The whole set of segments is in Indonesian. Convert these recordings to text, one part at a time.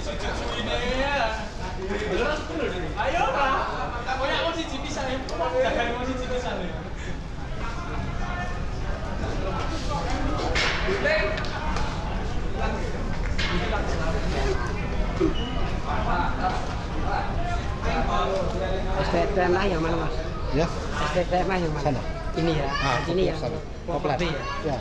Ayo lah, pokoknya aku sih bisa ya, jangan mau sih bisa ya. STTM yang mana mas? Ya. STTM yang mana? Sana. Ini ya. Ini ya. Koplet. Ya.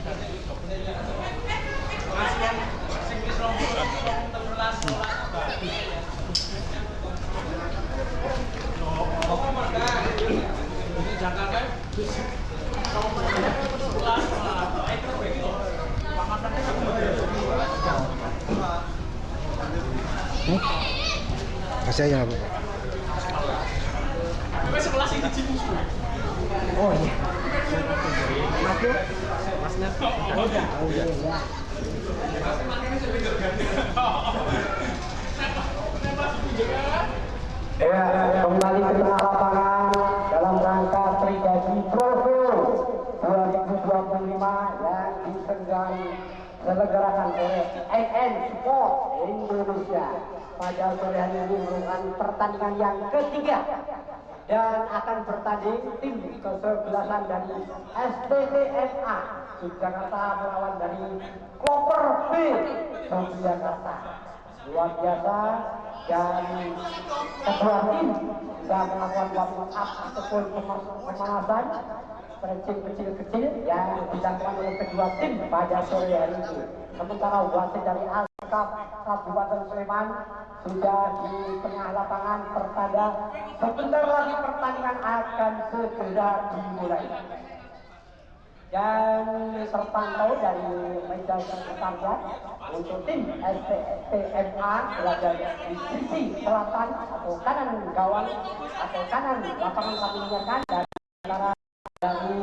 Kasih aja nggak apa-apa. Oh iya. Mas yuk. Mas Naf. Oh iya. Ya, kembali ke tengah lapangan dalam rangka Tridadi Trofeo 2025 yang diselenggarakan oleh NN Sport Indonesia. Pada sore hari ini merupakan pertandingan yang ketiga dan akan bertanding tim kesebelasan dari STTMA Yogyakarta melawan dari Koper B Yogyakarta. Luar biasa dan kedua tim sudah melakukan warm up ataupun pemanasan stretching kecil-kecil yang dilakukan oleh kedua tim pada sore hari ini. Sementara wasit dari Alkaf Kabupaten Sleman sudah di tengah lapangan pertanda sebentar lagi pertandingan akan segera dimulai. Dan terpantau dari meja pertandingan untuk tim STMA berada di sisi selatan atau kanan gawang atau kanan lapangan sampingnya kan dan antara dari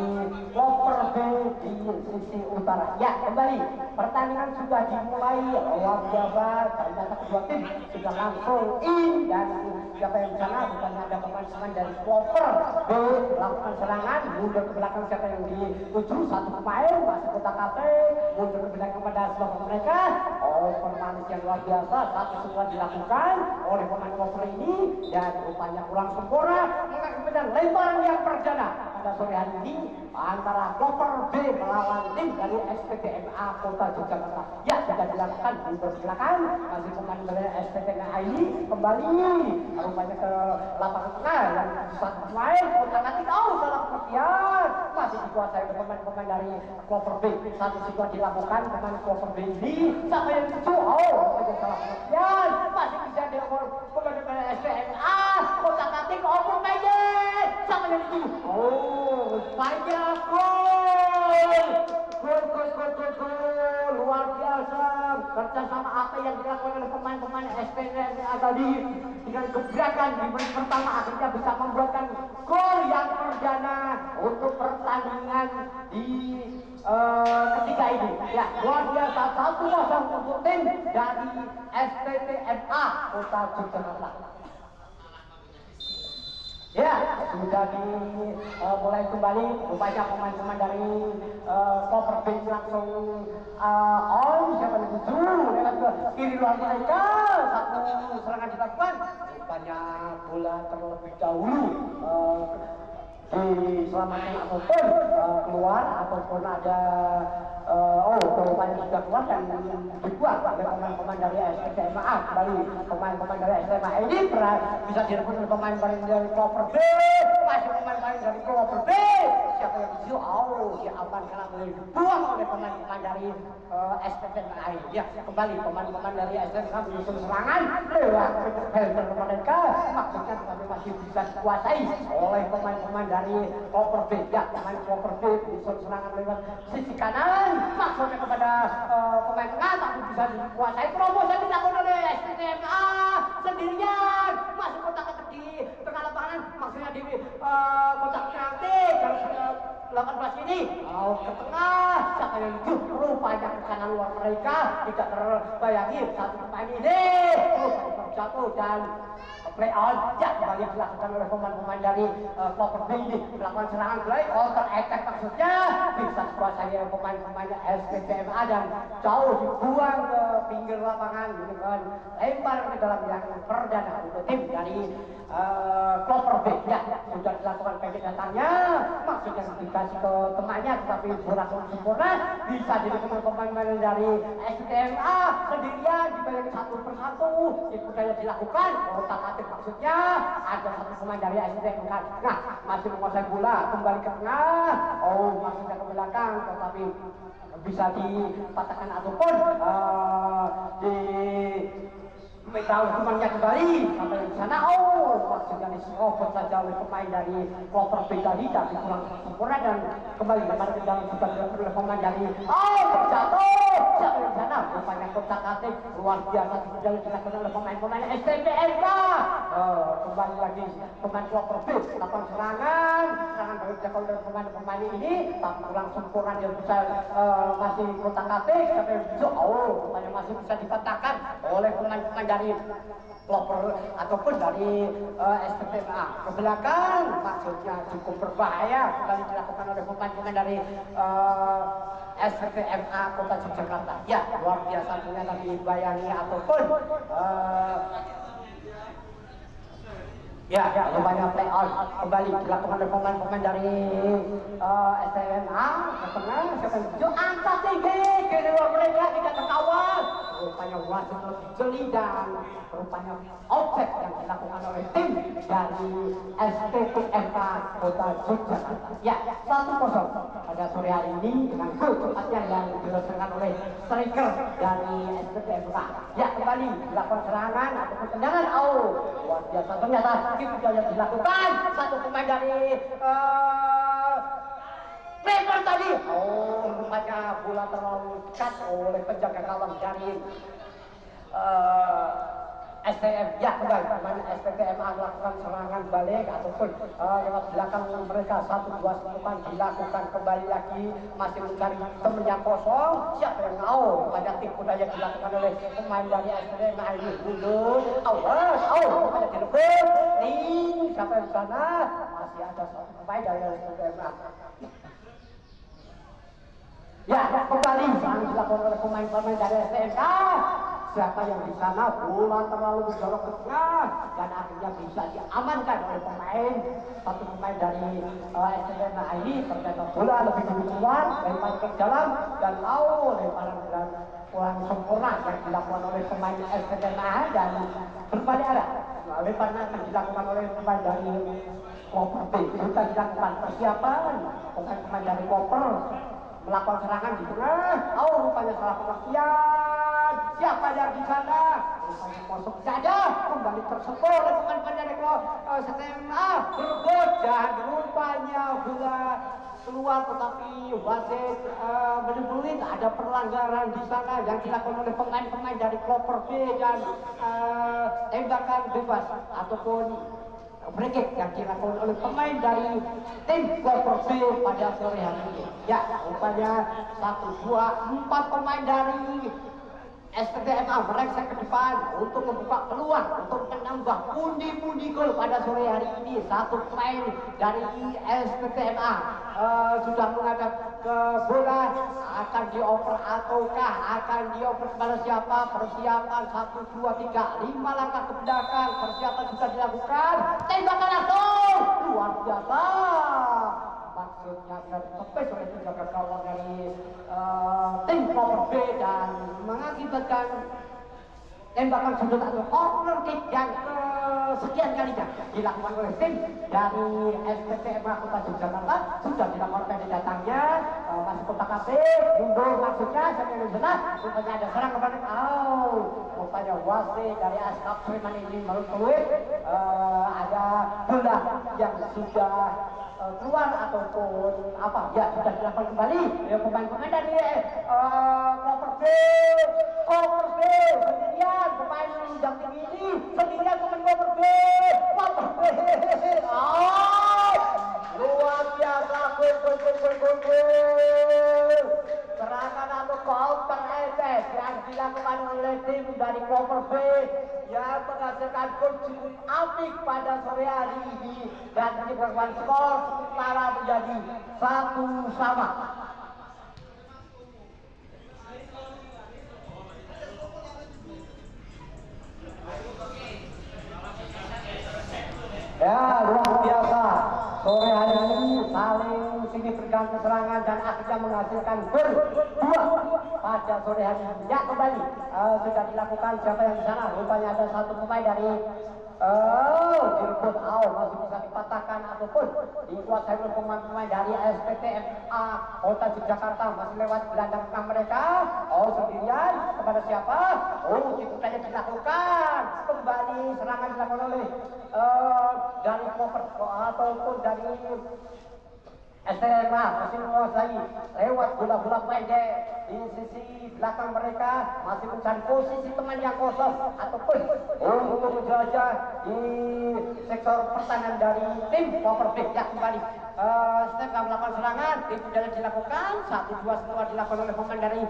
Koper B di sisi utara. Ya, kembali pertandingan sudah dimulai. Luar biasa, ternyata kedua tim sudah langsung in dan siapa yang sana bukannya ada pemain-pemain dari Koper B melakukan serangan mundur ke belakang siapa yang dituju satu pemain masih kotak atik mundur ke belakang pada sebelah mereka. Oh, permanis yang luar biasa satu semua dilakukan oleh pemain Koper ini dan rupanya kurang sempurna mengakibatkan lemparan yang perdana pada sore hari ini antara Koper B melawan tim dari SPTMA Kota Yogyakarta. Ya, sudah dilakukan mundur ke belakang masih pemain dari SPTMA ini kembali rupanya ke lapangan tengah yang satu pemain kotak atik. Oh, salah pengertian masih dikuasai oleh pemain-pemain dari Koper B. Satu situasi dilakukan pemain Koper B ini siapa yang setuju? Oh, rupanya salah pengertian masih bisa dilakukan pemain dari SPTMA kotak atik. Oh, pemainnya siapa yang setuju? Oh, rupanya gol luar biasa kerjasama apa yang dilakukan oleh pemain-pemain SPTMA tadi dengan gebrakan di menit pertama akhirnya bisa membuatkan gol yang perdana untuk pertandingan di ketiga ini. Ya, luar biasa 1-0 untuk tim dari STTMA Kota Yogyakarta. Ya, sudah dimulai kembali. Rupanya pemain-pemain dari Koper B langsung on. Siapa yang tuju? Lewat ke kiri luar mereka. Satu serangan dilakukan. Rupanya bola terlebih dahulu diselamatkan ataupun keluar ataupun ada rupanya sudah keluar dan dibuat oleh pemain-pemain dari STMA. Kembali pemain-pemain dari STMA ini bisa direbut oleh pemain dari Koper B. Masih pemain-pemain dari Koper B. Siapa yang dijual? Oh, diamankan karena dibuang oleh pemain-pemain dari STMA ini. Ya, kembali pemain-pemain dari STMA menyusun serangan lewat helper mereka. Maksudnya tetapi masih bisa dikuasai oleh pemain-pemain dari Koper B. Ya, pemain Koper B menyusun serangan lewat sisi kanan. Maksudnya kepada pemain tengah tapi bisa dikuasai. Promosi dilakukan oleh STMA sendirian masuk kotak di tengah lapangan maksudnya di kotak kreatif kalau 18 ini ke tengah siapa yang lucu rupanya ke kanan luar mereka tidak terbayangi satu pemain ini jatuh dan play on. Ya, kembali dilakukan oleh pemain-pemain dari Clover B ini melakukan serangan play counter attack maksudnya bisa dikuasai oleh pemain-pemain SPTMA dan jauh dibuang ke pinggir lapangan dengan lempar ke dalam yang perdana untuk tim dari Clover B. Ya, sudah dilakukan pendek datangnya maksudnya dikasih ke temannya tetapi berlaku sempurna bisa dilakukan pemain-pemain dari SPTMA sendirian dibayar satu persatu itu daya dilakukan otak atik maksudnya ada satu pemain dari SPTMA nah masih menguasai bola kembali ke tengah maksudnya ke belakang tetapi bisa dipatahkan ataupun di tahu temannya kembali sampai di sana maksudnya diserobot saja oleh pemain dari Clover B tadi tapi kurang sempurna dan kembali kepada ke dalam juga oleh pemain dari terjatuh sampai di sana rupanya kotak atik luar biasa sudah dilakukan oleh pemain-pemain STPMK kembali lagi pemain Clover B lakukan serangan baru dilakukan oleh pemain-pemain ini tapi kurang sempurna dia bisa masih kotak atik sampai rupanya masih bisa dipatahkan oleh pemain-pemain dari Clover ataupun dari SPTMA ke belakang maksudnya cukup berbahaya kembali dilakukan oleh pemain-pemain dari SPTMA Kota Yogyakarta ya luar biasa ternyata dibayangi ataupun ya rupanya play on kembali dilakukan oleh pemain-pemain dari SPTMA ke tengah angkat tinggi ke luar mereka tidak terkawal rupanya wasit lebih jeli dan rupanya offset yang dilakukan oleh tim dari SPTMK Kota Yogyakarta ya 1-0 pada sore hari ini dengan gol tepatnya yang dilakukan oleh striker dari SPTMK ya kembali dilakukan serangan ataupun tendangan luar biasa ternyata itu yang dilakukan satu pemain dari Memang tadi, rupanya bola terlalu dekat oleh penjaga gawang dari STM. Ya, kembali pemain SPTMA melakukan serangan balik ataupun lewat belakang mereka 1-2 sentuhan dilakukan kembali lagi masih mencari teman yang kosong. Siapa yang mau? Rupanya tipu daya dilakukan oleh pemain dari SPTMA ini mundur. Rupanya direbut. Nih, siapa yang sana? Masih ada satu pemain dari SPTMA. Ya, kembali serangan dilakukan oleh pemain-pemain dari STMK. Siapa yang di sana bola terlalu menjorok ke tengah dan akhirnya bisa diamankan oleh satu pemain dari STMK ini ternyata bola lebih dulu keluar daripada ke dalam dan lemparan dan kurang sempurna yang dilakukan oleh pemain STMK dan berbalik arah. Lemparan akan dilakukan oleh pemain dari Clover B. Kita dilakukan persiapan pemain-pemain dari Clover melakukan serangan di tengah. Rupanya salah pengertian. Siapa yang di sana? Rupanya kosong saja. Kembali tersentuh oleh pemain-pemain dari STMA berebut dan rupanya bola keluar tetapi wasit menyebut ada pelanggaran di sana yang dilakukan oleh pemain-pemain dari Clover B dan tembakan bebas ataupun free kick yang dilakukan oleh pemain dari tim Clover B pada sore hari ini. Ya, rupanya 1, 2, 4 pemain dari SPTMA merengsek ke depan untuk membuka peluang untuk menambah pundi-pundi gol pada sore hari ini. Satu pemain dari SPTMA sudah menghadap ke bola, akan dioper ataukah akan dioper kepada siapa? Persiapan 1, 2, 3, 5 langkah ke belakang. Persiapan sudah dilakukan. Tembakan langsung luar biasa. Maksudnya tertepis oleh penjaga gawang dari tim Clover B dan mengakibatkan tembakan sudut atau corner kick yang sekian kalinya dilakukan oleh tim dari SPTMA Kota Yogyakarta. Sudah dilakukan pendek datangnya masih kotak atik mundur maksudnya sampai di sana rupanya ada serang kembali. Rupanya wasit dari Askap Sleman ini melalui ada bola yang sudah keluar ataupun apa ya sudah dilakukan kembali ya pemain-pemain dari Clover B sendirian pemain yang tinggi ini sendirian pemain Clover B luar biasa gol serangan atau counter attack yang dilakukan oleh tim dari Clover B yang menghasilkan mencetak gol cukup apik pada sore hari ini dan menyebabkan skor sementara menjadi 1-1. Ya, luar biasa. Sore hari ini saling sini berganti serangan dan akhirnya menghasilkan gol 2 pada sore hari ini. Ya, kembali sudah dilakukan. Siapa yang di sana? Rupanya ada satu pemain dari direbut masih bisa dipatahkan ataupun dikuasai oleh pemain-pemain dari SPTMA Kota Yogyakarta, masih lewat gelandang tengah mereka. Sendirian kepada siapa? Diputanya dilakukan. Kembali serangan dilakukan oleh dari cover ataupun dari SMA masih menguasai lewat bola-bola pendek di sisi belakang mereka, masih mencari posisi teman yang kosong ataupun untuk menjelajah di sektor pertahanan dari tim Powerbank. Ya, kembali step melakukan serangan, budaya dilakukan 1-2 setelah dilakukan oleh pemain dari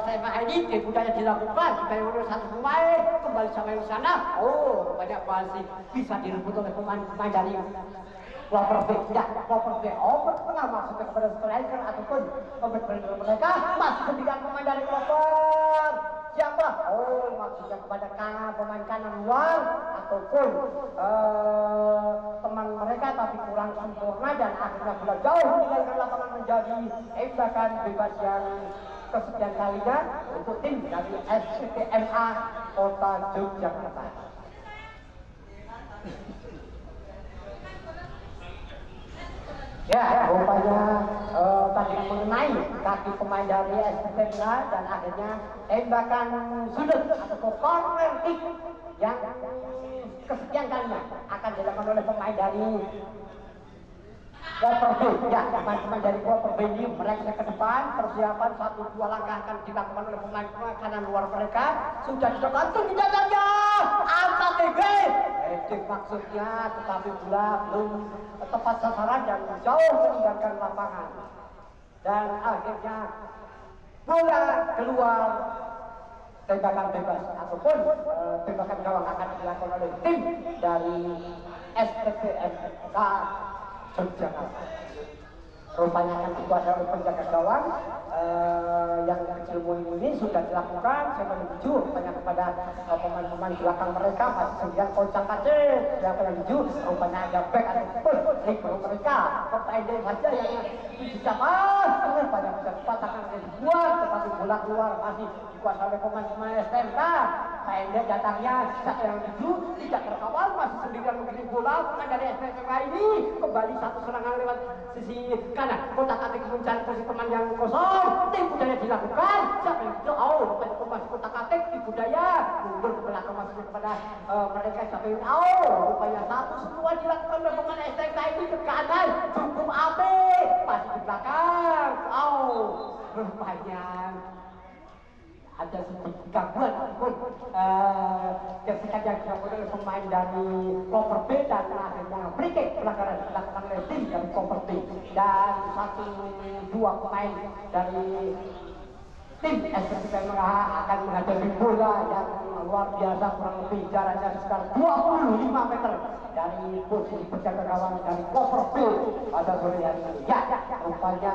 SMA ini, budaya dilakukan dari satu pemain kembali sampai di sana. Banyak masih bisa direbut oleh pemain dari Powerbank. Ya, Powerbank tengah maksudnya kepada striker ataupun pemain mereka masih sendirian pemain dari Power. Siapa? Maksudnya kepada pemain kanan luar ataupun teman mereka tapi kurang sempurna dan akhirnya bola jauh meninggalkan lapangan menjadi tembakan bebas yang kesekian kalinya untuk tim dari SPTMA Kota Yogyakarta. Ya, rupanya tadi mengenai kaki pemain dari SPTMA dan akhirnya tembakan sudut atau corner kick yang kesekian kalinya akan dilakukan oleh pemain dari Powerbank. Ya, pemain-pemain dari Powerbank ini mereka ke depan, persiapan 1-2 langkah akan dilakukan oleh pemain kanan luar mereka. Sudah dilakukan di dadanya, angkat TG. Maksudnya, tetapi bola belum tepat sasaran dan jauh meninggalkan lapangan. Dan akhirnya bola keluar, tembakan bebas ataupun tembakan gawang akan dilakukan oleh tim dari SPTMK Yogyakarta. Rupanya akan dikuasai oleh penjaga gawang yang kecil ini sudah dilakukan. Saya menuju rupanya kepada pemain-pemain belakang mereka masih sendirian kocak kacir. Siapa yang menuju? Rupanya ada back ataupun libero mereka. Pertandingan saja yang bisa rupanya bisa dipatahkan oleh dua, tetapi bola keluar masih dikuasai oleh pemain-pemain SMK. Pendek datangnya, siapa yang menuju tidak terkawal, masih sendirian mengirim bola. Pemain dari SMK ini kembali satu serangan lewat sisi kanan. Kotak-atik mencari posisi teman yang kosong. Tim budaya dilakukan. Siapa yang itu? Rupanya masih kotak-atik di budaya. Mundur ke belakang masuknya kepada mereka. Siapa yang rupanya satu semua dilakukan oleh pemain SMK ini ke kanan. Cukup apik. Masih di belakang. Rupanya ada sedikit gangguan ataupun kesekian yang dilakukan oleh pemain dari Powerbank dan akhirnya free kick pelanggaran dilakukan oleh tim dari Powerbank dan 1-2 pemain dari tim SPTMA akan menghadapi bola yang luar biasa, kurang lebih jaraknya sekitar 25 meter dari posisi penjaga gawang dari Powerbank pada sore hari ini. Ya, rupanya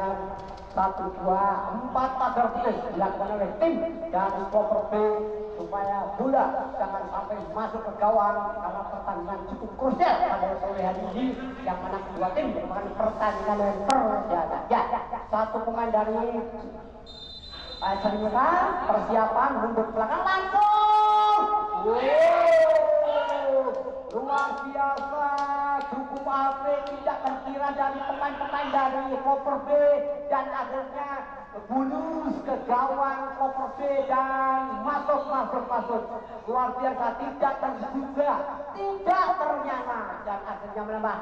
1-2-4 pagar putus dilakukan oleh tim dari Powerbank supaya bola jangan sampai masuk ke gawang karena pertandingan cukup krusial pada sore hari ini yang mana kedua tim merupakan pertandingan yang terjaga. Ya, satu pemain dari Cerita persiapan mundur belakang langsung. Luar biasa, cukup apik, tidak terkira dari pemain-pemain dari Powerbank dan akhirnya bulus ke gawang Powerbank dan masuk. Luar biasa, tidak terduga, tidak ternyata dan akhirnya menambah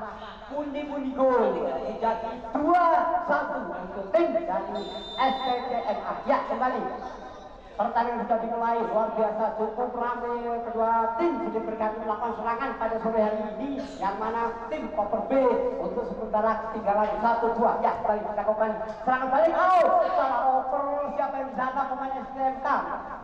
pundi-pundi gol. Jadi 2-1 untuk tim dari SPTMA. Ya, kembali Pertandingan sudah dimulai, luar biasa, cukup ramai. Kedua tim sudah berganti melakukan serangan pada sore hari ini, yang mana tim Koper B untuk sementara ketinggalan 1-2. Ya, kembali dilakukan serangan balik. Salah oper, siapa yang di sana? Pemain STMK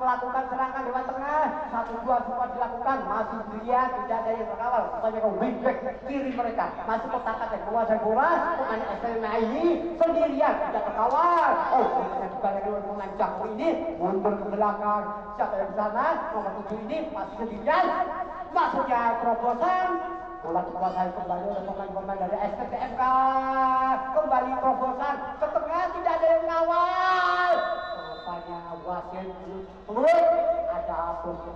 melakukan serangan lewat tengah. 1-2 semua dilakukan, masih dilihat, tidak ada yang mengawal. Rupanya ke wingback kiri mereka masih kotak-kotak dan menguasai bola. Pemain STMK ini sendirian, tidak terkawal. Yang dibalik oleh pemain Jago ini mundur ke belakang. Siapa yang di sana? Nomor 7 ini masih sendirian. Masuknya terobosan. Bola dikuasai kembali oleh pemain-pemain dari STMK. Kembali terobosan ke tengah, tidak ada yang mengawal. Rupanya wasit peluit, ada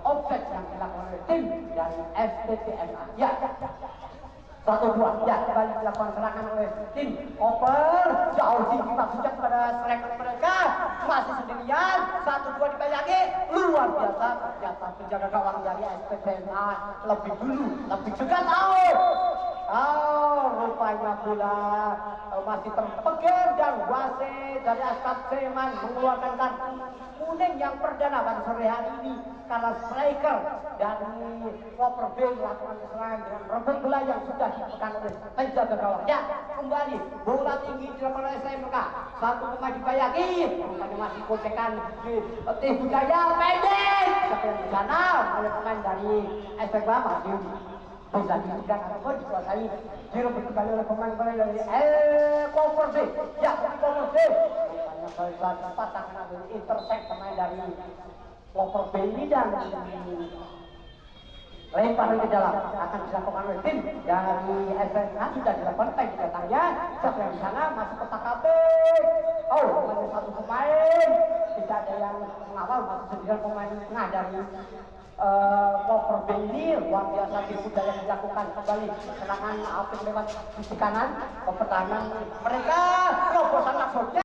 offset yang dilakukan oleh tim dari STMK. Ya. 1-2, ya kembali dilakukan serangan oleh tim Koper. Jauh tinggi maksudnya kepada striker mereka, masih sendirian. 1-2 dibayagi, luar biasa. Ternyata penjaga gawang dari SPTMA lebih dulu, lebih cegat. Rupanya bola masih terpegang dan wasit dari Astab Seman mengeluarkan kartu kuning yang perdana pada sore hari ini karena striker dari Koper B melakukan serangan dengan rebut bola yang sudah dipegang oleh penjaga gawang. Ya, kembali bola tinggi dilakukan oleh SMK. Satu pemain dibayagi, rupanya masih kocekan di tim budaya pendek. Siapa yang di sana oleh pemain dari SMK masih bisa dihentikan ataupun dikuasai, direbut kembali oleh pemain-pemain dari Koper B. Ya, Koper B rupanya baiklah patahkan ambil intercept pemain dari Koper B ini dan lempar ke dalam. Akan dilakukan oleh tim dari SMK. Sudah dilakukan baik datangnya. Siapa yang di sana masih kotak-katik. Hanya satu pemain, tidak ada yang mengawal, masih sendirian pemain tengah dari Koper B ini. Luar biasa tim budaya dilakukan kembali serangan apik lewat sisi kanan ke pertahanan mereka. Terobosan langsung.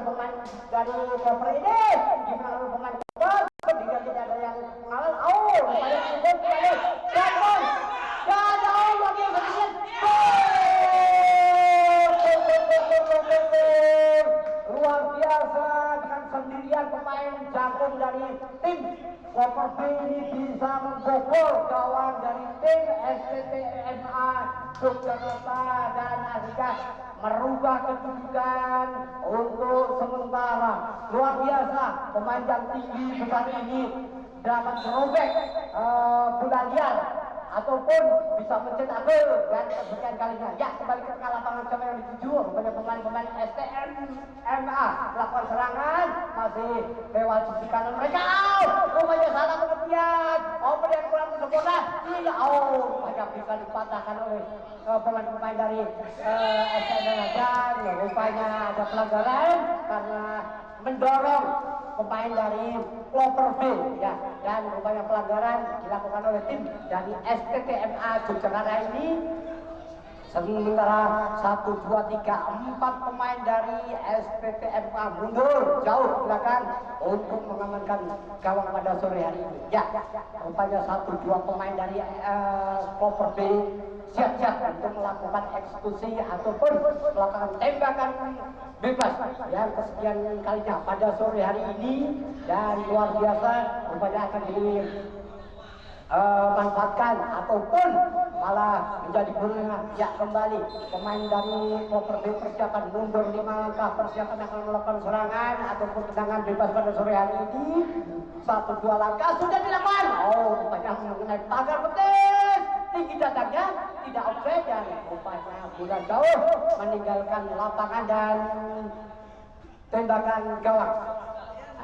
pemain dari Koper ini dimenangkan oleh pemain Koper. Ketika tidak ada yang mengalah, rupanya Koper kembali dan gol lagi sedikit luar biasa dengan sendirian pemain jagung dari tim Koper B ini bisa membobol gawang dari tim STTMA Yogyakarta dan akhirnya merubah kedudukan untuk sementara. Luar biasa pemain yang tinggi besar ini dapat merobek bola liar ataupun bisa mencetak gol dan kesekian kalinya. Ya, kembali ke lapangan siapa yang dituju kepada pemain-pemain STMA melakukan serangan masih lewat sisi kanan mereka. Rupanya salah pengertian. Yang kurang sempurna. Rupanya bisa dipatahkan oleh pemain-pemain dari STMA dan rupanya ada pelanggaran karena mendorong pemain dari Koper B ya, dan rupanya pelanggaran dilakukan oleh tim dari STTMA Yogyakarta ini. Sementara 1, 2, 3, 4 pemain dari STTMA mundur jauh ke belakang untuk mengamankan gawang pada sore hari ini. Ya, rupanya 1, 2 pemain dari Koper B siap-siap untuk melakukan eksekusi ataupun melakukan tembakan bebas yang kesekian kalinya pada sore hari ini, dan luar biasa rupanya akan dimanfaatkan ataupun malah menjadi guna. Ya, kembali pemain dari Koper B persiapan mundur 5 langkah, persiapan akan melakukan serangan ataupun tendangan bebas pada sore hari ini. 1, 2 langkah sudah dilakukan. Rupanya mengenai pagar betis tinggi datangnya, tidak offside dan rupanya bola jauh meninggalkan lapangan dan tembakan gawang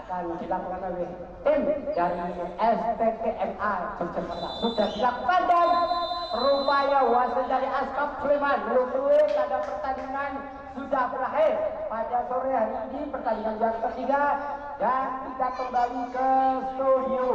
akan dilakukan oleh tim dari STTMA Yogyakarta. Sudah dilakukan dan rupanya wasit dari Askap Sleman belum pada pertandingan sudah berakhir pada sore hari ini, pertandingan yang ketiga, dan kita kembali ke studio.